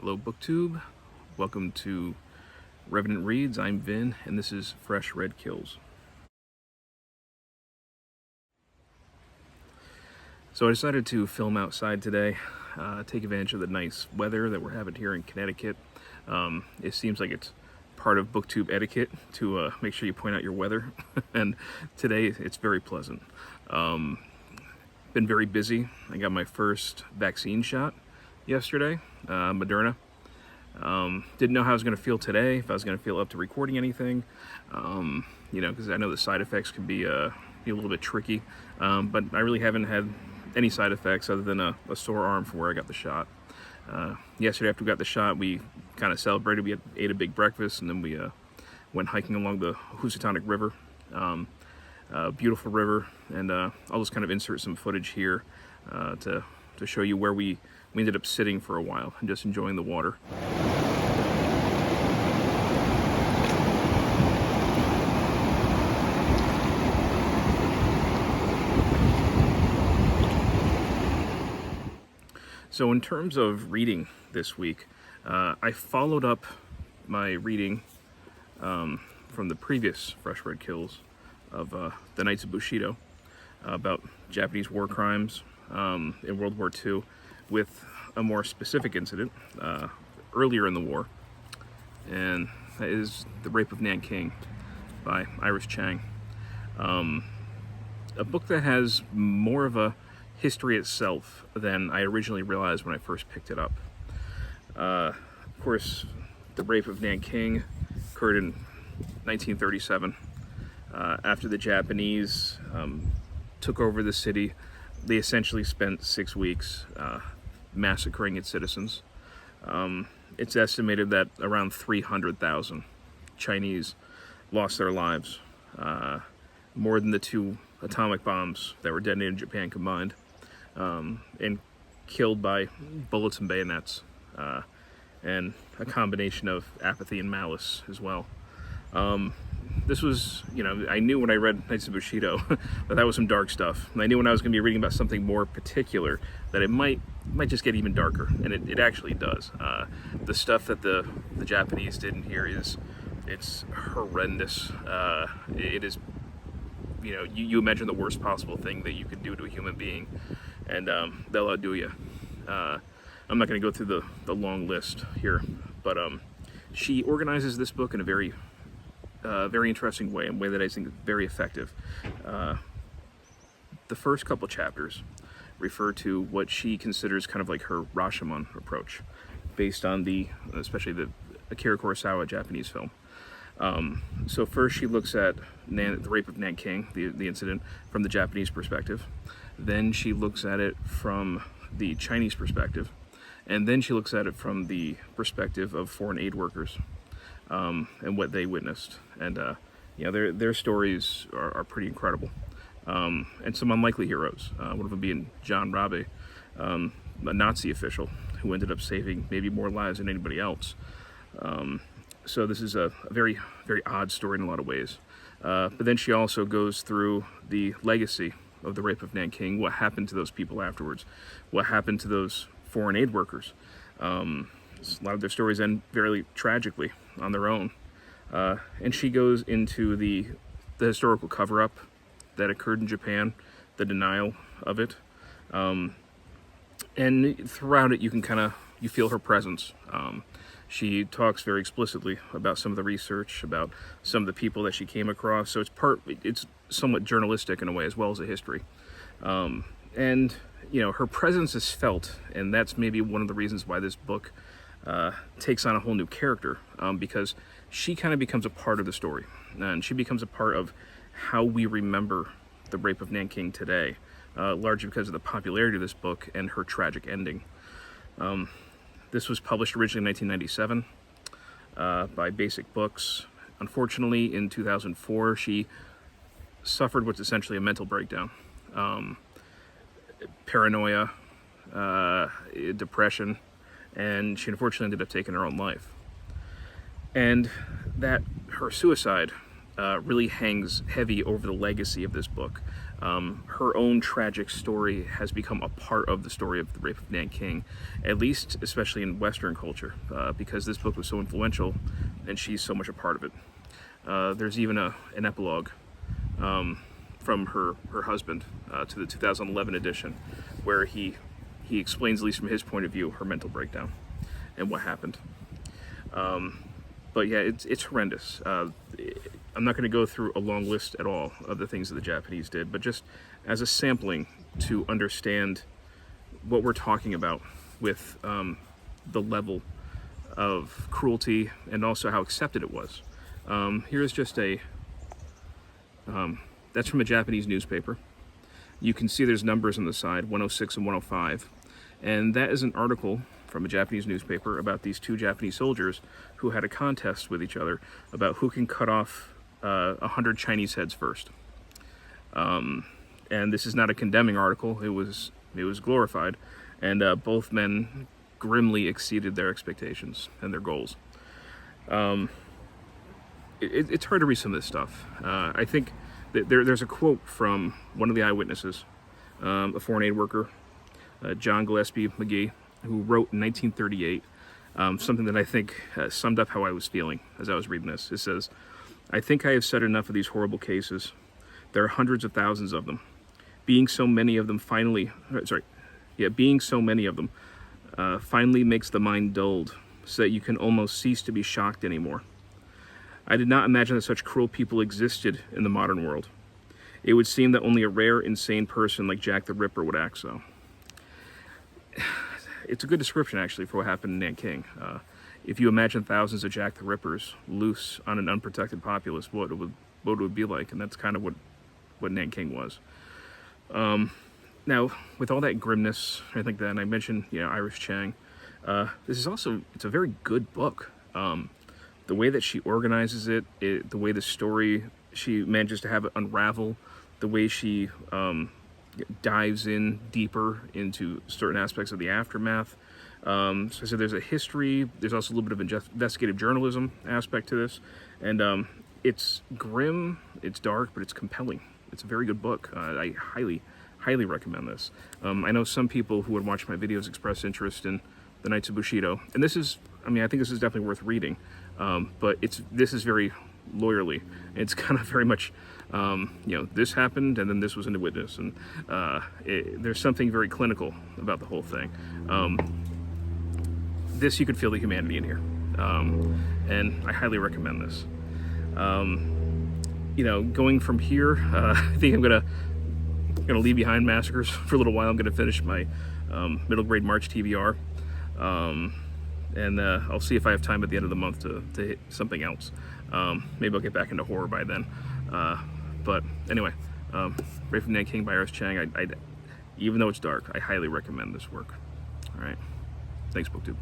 Hello BookTube, welcome to Revenant Reads. I'm Vin, and this is Fresh Red Kills. So I decided to film outside today, take advantage of the nice weather that we're having here in Connecticut. It seems like it's part of BookTube etiquette to make sure you point out your weather, and today it's very pleasant. Been very busy. I got my first vaccine shot yesterday, Moderna. Didn't know how I was going to feel today, if I was going to feel up to recording anything, because I know the side effects can be a little bit tricky, but I really haven't had any side effects other than a sore arm from where I got the shot. Yesterday after we got the shot, we kind of celebrated. We ate a big breakfast, and then we went hiking along the Housatonic River. Beautiful river, and I'll just kind of insert some footage here to show you where we ended up sitting for a while and just enjoying the water. So in terms of reading this week, I followed up my reading from the previous Fresh Red Kills of the Knights of Bushido, about Japanese war crimes in World War II, with a more specific incident earlier in the war, and that is the Rape of Nanking by Chang. A book that has more of a history itself than I originally realized when I first picked it up. Of course, the Rape of Nanking occurred in 1937. After the Japanese took over the city, they essentially spent 6 weeks massacring its citizens. It's estimated that around 300,000 Chinese lost their lives, more than the 2 atomic bombs that were detonated in Japan combined, and killed by bullets and bayonets, and a combination of apathy and malice as well. This was, I knew when I read Knights of Bushido that was some dark stuff. And I knew when I was going to be reading about something more particular that it might just get even darker, and it actually does. The stuff that the Japanese did in here it's horrendous. It is, you imagine the worst possible thing that you could do to a human being, and they'll outdo you. I'm not going to go through the long list here, but she organizes this book in a very interesting way, a way that I think is very effective. The first couple chapters refer to what she considers kind of like her Rashomon approach, based on especially the Akira Kurosawa Japanese film. So first she looks at the Rape of Nanking, the incident, from the Japanese perspective. Then she looks at it from the Chinese perspective. And then she looks at it from the perspective of foreign aid workers, and what they witnessed. And their stories are pretty incredible, and some unlikely heroes. One of them being John Rabe, a Nazi official who ended up saving maybe more lives than anybody else. So this is a very, very odd story in a lot of ways. But then she also goes through the legacy of the Rape of Nanking, what happened to those people afterwards, what happened to those foreign aid workers. A lot of their stories end very tragically on their own. And she goes into the historical cover-up that occurred in Japan, the denial of it. And throughout it, you feel her presence. She talks very explicitly about some of the research, about some of the people that she came across. So it's somewhat journalistic in a way, as well as a history. And her presence is felt, and that's maybe one of the reasons why this book takes on a whole new character, because she kind of becomes a part of the story, and she becomes a part of how we remember the Rape of Nanking today, largely because of the popularity of this book and her tragic ending. This was published originally in 1997 by Basic Books. Unfortunately, in 2004, she suffered what's essentially a mental breakdown, paranoia, depression, and she unfortunately ended up taking her own life. And that her suicide really hangs heavy over the legacy of this book. her own tragic story has become a part of the story of the rape of Nanking, at least especially in Western culture, because this book was so influential and she's so much a part of it. There's even an epilogue from her husband to the 2011 edition, where he explains, at least from his point of view, her mental breakdown and what happened. But yeah, it's horrendous. I'm not going to go through a long list at all of the things that the Japanese did, but just as a sampling to understand what we're talking about with the level of cruelty and also how accepted it was. Here's just that's from a Japanese newspaper. You can see there's numbers on the side, 106 and 105, and that is an article from a Japanese newspaper about these two Japanese soldiers who had a contest with each other about who can cut off 100 Chinese heads first. And this is not a condemning article, it was glorified, and both men grimly exceeded their expectations and their goals. It's hard to read some of this stuff. I think that there's a quote from one of the eyewitnesses, a foreign aid worker, John Gillespie McGee, who wrote in 1938 something that I think summed up how I was feeling as I was reading this. It says, "I think I have said enough of these horrible cases. There are hundreds of thousands of them. Being so many of them finally makes the mind dulled, so that you can almost cease to be shocked anymore. I did not imagine that such cruel people existed in the modern world. It would seem that only a rare, insane person like Jack the Ripper would act so." It's a good description, actually, for what happened in Nanking. If you imagine thousands of Jack the Rippers loose on an unprotected populace, what it would be like, and that's kind of what Nanking was. Now, with all that grimness, I think that, and I mentioned, Iris Chang, this is also, it's a very good book. The way that she organizes it, the way the story, she manages to have it unravel, the way she dives in deeper into certain aspects of the aftermath. So I said there's a history, there's also a little bit of investigative journalism aspect to this, and it's grim, it's dark, but it's compelling. It's a very good book. I highly recommend this. I know some people who would watch my videos express interest in The Knights of Bushido, and this is, I think this is definitely worth reading, but this is very lawyerly. It's kind of very much, this happened and then this was in the witness, and there's something very clinical about the whole thing. This, you could feel the humanity in here, and I highly recommend this. Going from here, I think I'm gonna leave behind Massacres for a little while. I'm gonna finish my middle grade March TBR, and I'll see if I have time at the end of the month to hit something else. Maybe I'll get back into horror by then. But anyway, Rape from Nanking by Iris Chang. I even though it's dark, I highly recommend this work. All right, thanks, BookTube.